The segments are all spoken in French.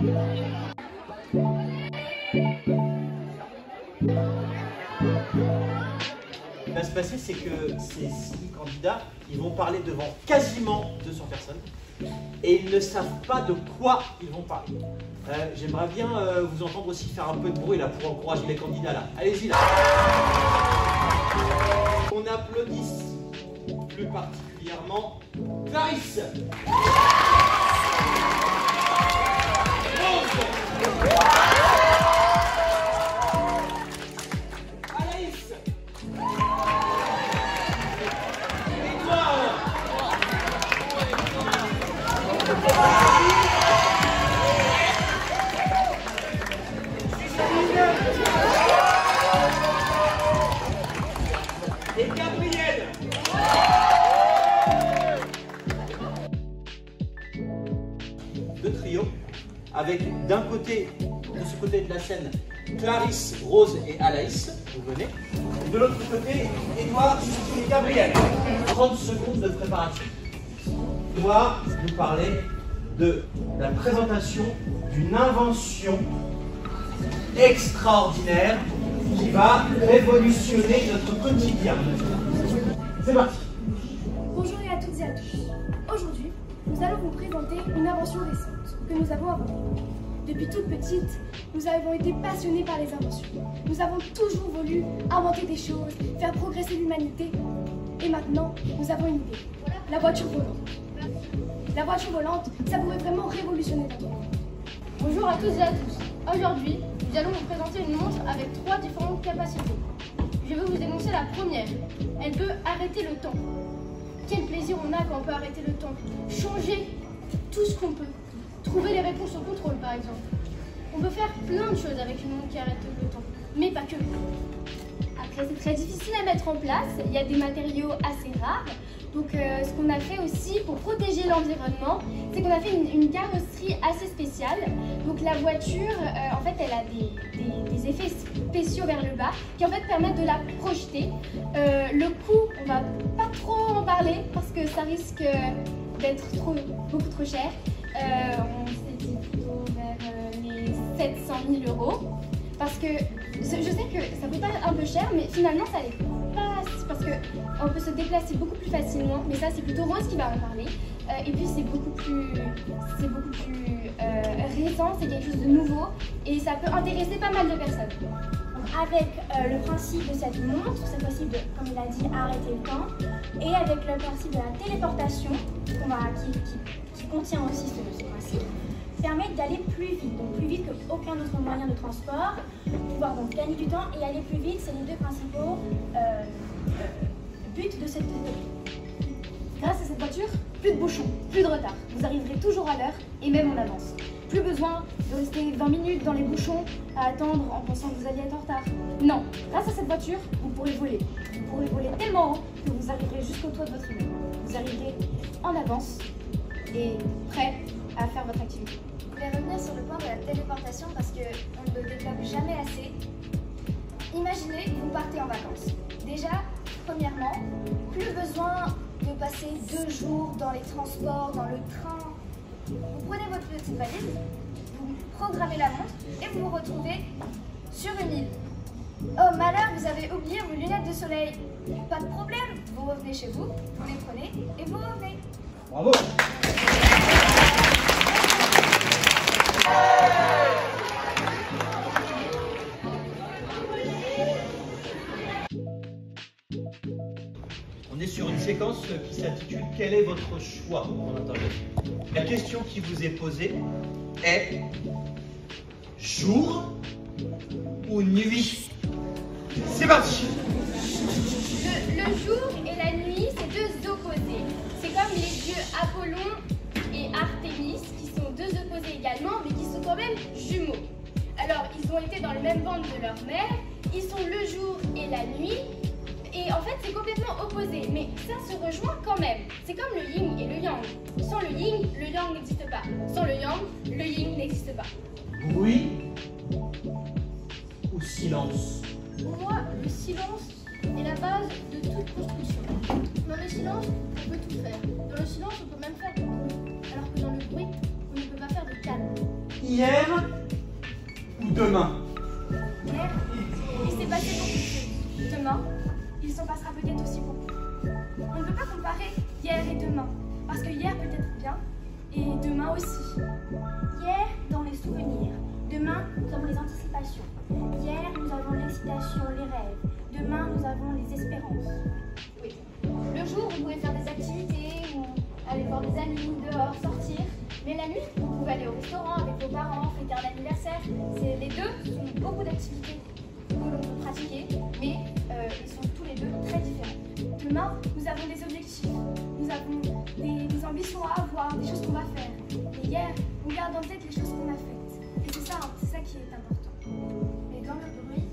Ce qui va se passer, c'est que ces 6 candidats, ils vont parler devant quasiment 200 personnes et ils ne savent pas de quoi ils vont parler. J'aimerais bien vous entendre aussi faire un peu de bruit là pour encourager les candidats là. Allez-y là. On applaudisse plus particulièrement Clarisse. Et Gabriel. Deux trios avec d'un côté, de ce côté de la scène, Clarisse, Rose et Alaïs, vous venez. Et de l'autre côté, Édouard et Gabriel. 30 secondes de préparation. Édouard nous parler de la présentation d'une invention extraordinaire qui va révolutionner notre quotidien. C'est parti. Bonjour à toutes et à tous. Aujourd'hui, nous allons vous présenter une invention récente que nous avons inventée. Depuis toute petite, nous avons été passionnés par les inventions. Nous avons toujours voulu inventer des choses, faire progresser l'humanité. Et maintenant, nous avons une idée. La voiture volante. La voiture volante, ça pourrait vraiment révolutionner notre monde. Bonjour à toutes et à tous. Aujourd'hui, nous allons vous présenter une montre avec 3 différentes capacités. Je vais vous énoncer la première. Elle peut arrêter le temps. Quel plaisir on a quand on peut arrêter le temps. Changer tout ce qu'on peut. Trouver les réponses au contrôle, par exemple. On peut faire plein de choses avec une montre qui arrête le temps. Mais pas que. Après, c'est très difficile à mettre en place. Il y a des matériaux assez rares. Donc, ce qu'on a fait aussi pour protéger l'environnement, c'est qu'on a fait une carrosserie assez spéciale. Donc, la voiture, en fait, elle a des effets spéciaux vers le bas qui, en fait, permettent de la projeter. Le coût, on va pas trop en parler parce que ça risque d'être beaucoup trop cher. On s'est dit plutôt vers les 700 000 €. Parce que je sais que ça peut paraître un peu cher, mais finalement, ça l'est pas. Parce qu'on peut se déplacer beaucoup plus facilement. Mais ça, c'est plutôt Rose qui va en parler. Et puis, c'est beaucoup plus récent, c'est quelque chose de nouveau. Et ça peut intéresser pas mal de personnes. Avec le principe de cette montre, c'est possible de, comme il a dit, arrêter le temps. Et avec le principe de la téléportation, qui contient aussi ce principe, permet d'aller plus vite, donc plus vite qu'aucun autre moyen de transport, pouvoir donc gagner du temps et aller plus vite, c'est les 2 principaux buts de cette théorie. Grâce à cette voiture, plus de bouchons, plus de retard. Vous arriverez toujours à l'heure et même en avance. Plus besoin de rester 20 minutes dans les bouchons à attendre en pensant que vous alliez être en retard. Non, grâce à cette voiture, vous pourrez voler. Vous pourrez voler tellement haut que vous arriverez jusqu'au toit de votre immeuble. Vous arriverez en avance et prêt à faire votre activité. Je vais revenir sur le point de la téléportation parce qu'on ne le développe jamais assez. Imaginez que vous partez en vacances. Déjà, premièrement, plus besoin de passer 2 jours dans les transports, dans le train. Vous prenez votre petite valise, vous programmez la montre et vous vous retrouvez sur une île. Oh malheur, vous avez oublié vos lunettes de soleil. Pas de problème, vous revenez chez vous, vous les prenez et vous revenez. Bravo. On est sur une séquence qui s'intitule « Quel est votre choix ?» en interrogation. La question qui vous est posée est « Jour ou nuit ?» C'est parti. Le jour et la nuit, c'est 2 opposés. C'est comme les dieux Apollon et Artémis, qui sont 2 opposés également, mais qui sont quand même jumeaux. Alors, ils ont été dans le même ventre de leur mère, ils sont le jour et la nuit, et en fait, c'est complètement opposé, mais ça se rejoint quand même. C'est comme le yin et le yang. Sans le yin, le yang n'existe pas. Sans le yang, le yin n'existe pas. Bruit ou silence? Pour moi, le silence est la base de toute construction. Dans le silence, on peut tout faire. Dans le silence, on peut même faire du bruit. Alors que dans le bruit, on ne peut pas faire de calme. Hier ou demain? Hier, il s'est passé beaucoup de choses. Demain, il s'en passera peut-être aussi beaucoup. On ne peut pas comparer hier et demain, parce que hier peut être bien, et demain aussi. Hier, dans les souvenirs. Demain, nous avons les anticipations. Hier, nous avons l'excitation, les rêves. Demain, nous avons les espérances. Oui. Le jour, vous pouvez faire des activités ou aller voir des amis, dehors, sortir. Mais la nuit, vous pouvez aller au restaurant avec vos parents, fêter un anniversaire. Les deux sont beaucoup d'activités que l'on peut pratiquer, mais ils sont tous les deux très différents. Demain, nous avons des objectifs, nous avons des ambitions à avoir, des choses qu'on va faire. Et hier, on garde en tête les choses qu'on a faites. Et c'est ça qui est important. Mais dans le bruit,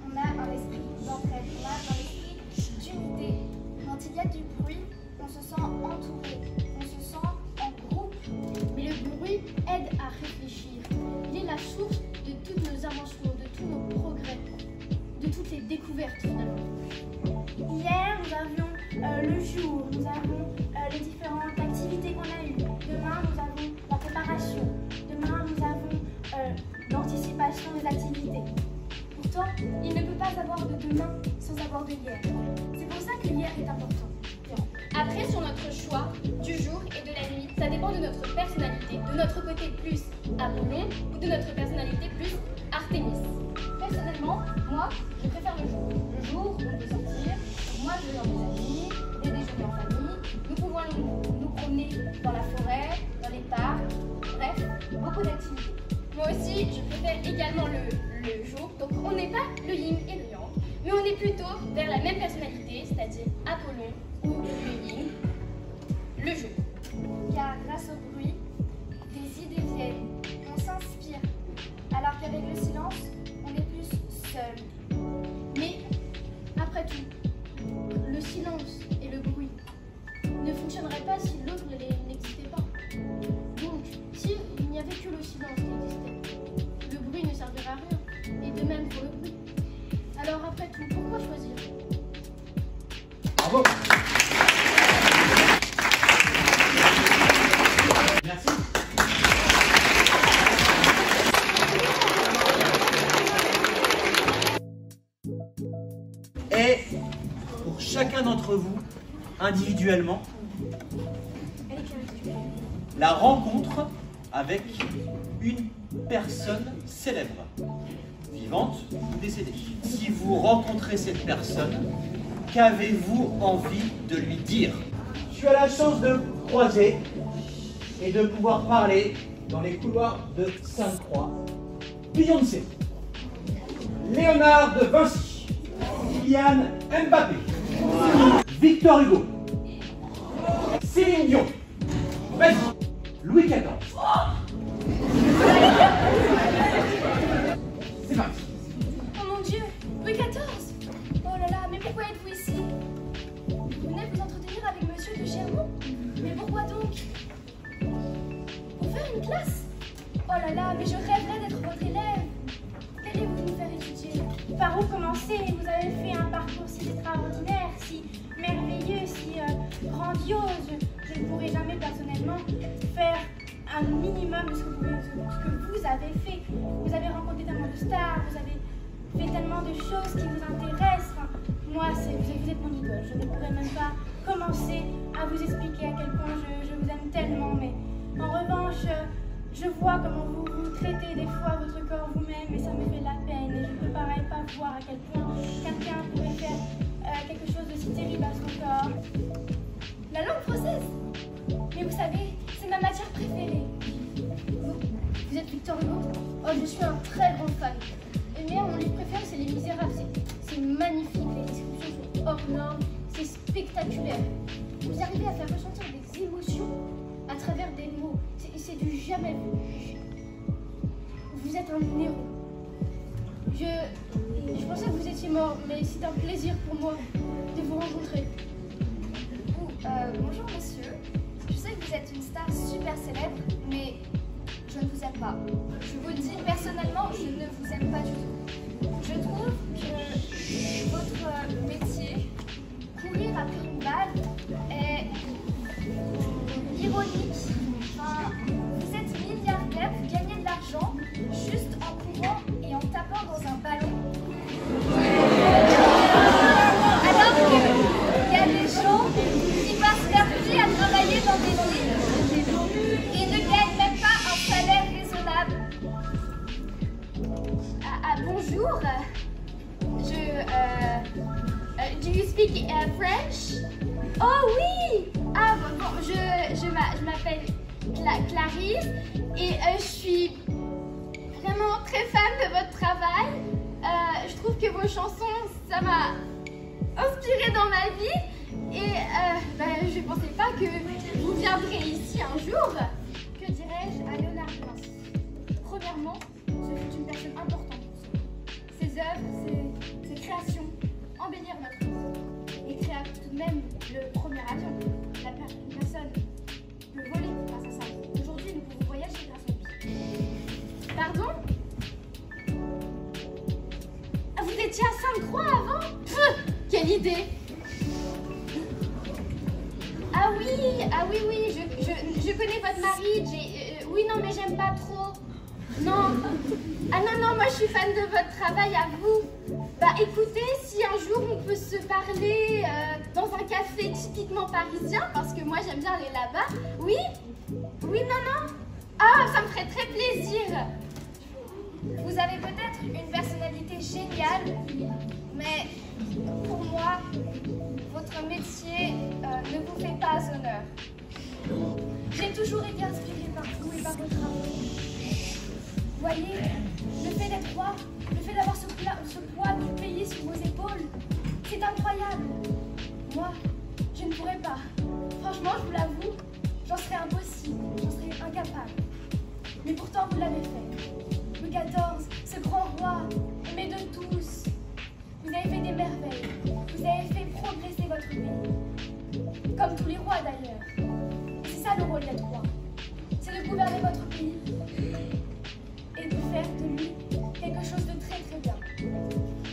on a un esprit d'entraide, on a un esprit d'unité. Quand il y a du bruit, on se sent entouré, on se sent en groupe. Mais le bruit aide à réfléchir. Il est la source de toutes nos inventions, de tous nos progrès, de toutes les découvertes finalement. Hier, nous avions le jour, nous avons les différentes activités qu'on a eues. Demain, nous avons la préparation. Demain, nous avons l'anticipation des activités. Pourtant, il ne peut pas avoir de demain sans avoir de hier. C'est pour ça que hier est important. Après, sur notre choix du jour et de la nuit, ça dépend de notre personnalité, de notre côté plus Apollon ou de notre personnalité plus Artémis. Personnellement, moi, je préfère le jour. Le jour, on peut sortir, moi je vais voir mes amis, des déjeuners en famille, nous pouvons nous promener dans la forêt, dans les parcs, bref, beaucoup d'activités. Moi aussi, je préfère également le jour, donc on n'est pas le yin et le yang, mais on est plutôt vers la même personnalité, c'est-à-dire Apollon ou le yin, le jour. Car grâce au bruit, des idées viennent, on s'inspire. Alors qu'avec le silence, on est plus seul. Mais après tout, le silence et le bruit ne fonctionneraient pas si l'autre n'existait pas. Donc, s'il n'y avait que le silence qui existait, le bruit ne servirait à rien. Et de même pour le bruit. Alors après tout, pourquoi choisir? Bravo. Merci. Et pour chacun d'entre vous, individuellement, la rencontre avec une personne célèbre, vivante ou décédée. Si vous rencontrez cette personne, qu'avez-vous envie de lui dire? Tu as la chance de croiser et de pouvoir parler dans les couloirs de Sainte-Croix Beyoncé, Léonard de Vinci, Kylian Mbappé, Victor Hugo, Céline Dion, vas-y, Louis XIV. C'est parti. Oh mon Dieu, Louis XIV! Oh là là, mais pourquoi êtes-vous ici? Vous venez vous entretenir avec Monsieur de Germont? Mais pourquoi donc? Pour faire une classe? Oh là là, mais je rêverais d'être votre élève. Qu'allez-vous nous faire étudier? Par où commencer? Vous avez fait un parcours si extraordinaire, si merveilleux, si grandiose. Je ne pourrai jamais personnellement faire un minimum de ce que vous avez fait. Vous avez rencontré tellement de stars, vous avez fait tellement de choses qui vous intéressent. Enfin, moi, vous êtes mon idole. Je ne pourrais même pas commencer à vous expliquer à quel point je vous aime tellement. Mais en revanche, je vois comment vous traitez des fois votre corps vous-même et ça me fait de la peine. Et je ne peux pas voir à quel point quelqu'un pourrait faire quelque chose de si terrible à son corps. La langue française. Mais vous savez, c'est ma matière préférée. Vous êtes Victor Hugo? Oh, je suis un très grand fan. Et mais mon livre préféré, c'est Les Misérables. C'est magnifique, les descriptions sont hors normes, c'est spectaculaire. Vous arrivez à faire ressentir des émotions à travers des mots. C'est du jamais vu. Vous êtes un héros. Je pensais que vous étiez mort, mais c'est un plaisir pour moi de vous rencontrer. Bonjour monsieur, je sais que vous êtes une star super célèbre, mais je ne vous aime pas. Je vous le dis personnellement, je ne vous aime pas du tout. Je trouve que votre métier, courir après une balle, est ironique. Enfin, vous êtes milliardaire, vous gagnez m'appelle Clarisse et je suis vraiment très fan de votre travail. Je trouve que vos chansons, ça m'a inspirée dans ma vie et je ne pensais pas que vous viendrez ici un jour. Que dirais-je à Léonard de Vinci? Premièrement, ce fut une personne importante. Ses œuvres, ses créations embellirent notre vie. Il créa tout de même le premier avion. Une personne peut voler grâce à ça. Aujourd'hui, nous pouvons voyager grâce à lui. Pardon? Vous étiez à Sainte-Croix avant? Quelle idée! Ah oui, je connais votre mari. Oui, non, mais j'aime pas trop. Non. Ah non, moi je suis fan de votre travail, à vous. Bah écoutez, si un jour on peut se parler dans un café typiquement parisien, parce que moi j'aime bien aller là-bas. Oui? Oui, non. Ah, ça me ferait très plaisir. Vous avez peut-être une personnalité géniale, mais pour moi, votre métier ne vous fait pas honneur. J'ai toujours été inspirée par vous et par vos travaux. Voyez, le fait d'être roi, le fait d'avoir ce poids du pays sur vos épaules, c'est incroyable. Moi, je ne pourrais pas. Franchement, je vous l'avoue, j'en serais impossible, j'en serais incapable. Mais pourtant, vous l'avez fait. Louis XIV, ce grand roi, aimé de tous. Vous avez fait des merveilles. Vous avez fait progresser votre pays. Comme tous les rois d'ailleurs. C'est ça le rôle d'être roi. C'est de gouverner votre pays et de faire de lui quelque chose de très très bien.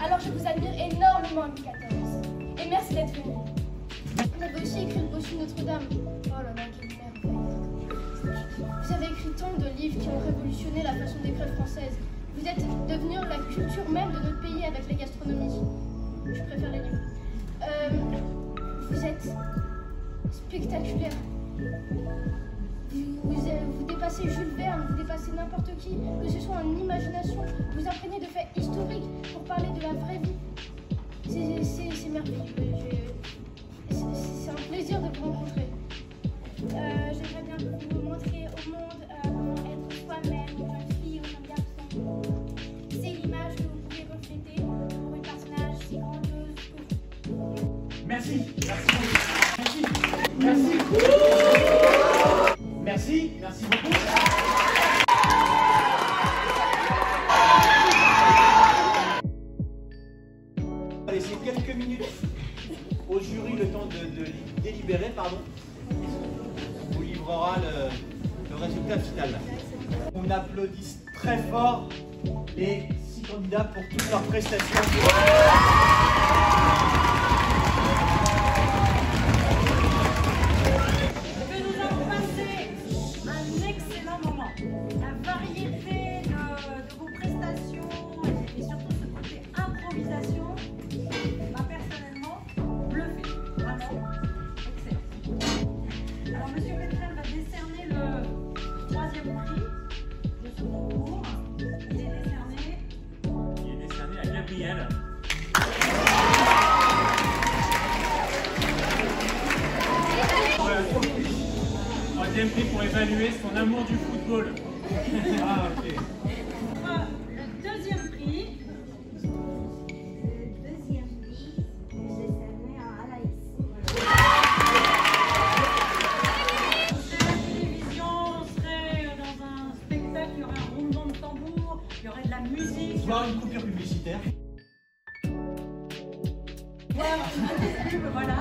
Alors je vous admire énormément, Louis XIV. Et merci d'être venu. Vous avez aussi écrit le Bossu Notre-Dame. Oh là là, quelle merveille. Vous avez écrit tant de livres qui ont révolutionné la façon d'écrire française. Vous êtes devenu la culture même de notre pays avec la gastronomie. Je préfère les livres. Vous êtes spectaculaire. Vous dépassez Jules Verne, vous dépassez n'importe qui, que ce soit en imagination. Vous imprégnez de faits historiques pour parler de la vraie vie. C'est merveilleux. C'est un plaisir de vous rencontrer. J'aimerais bien vous montrer au monde comment être soi-même, aux jeunes filles, aux jeunes garçons. C'est l'image que vous pouvez refléter pour un personnage si grandiose que vous. Merci. Merci beaucoup. On va laisser quelques minutes au jury le temps de délibérer, pardon. On vous livrera le résultat final. On applaudit très fort les 6 candidats pour toutes leurs prestations. Troisième prix pour évaluer son amour du football. Ah, ok. Le deuxième prix. J'ai cerné à Alaïs. C'est la télévision, on serait dans un spectacle, il y aurait un roulement de tambour, il y aurait de la musique. Voir une coupure publicitaire. Voir une pub, voilà.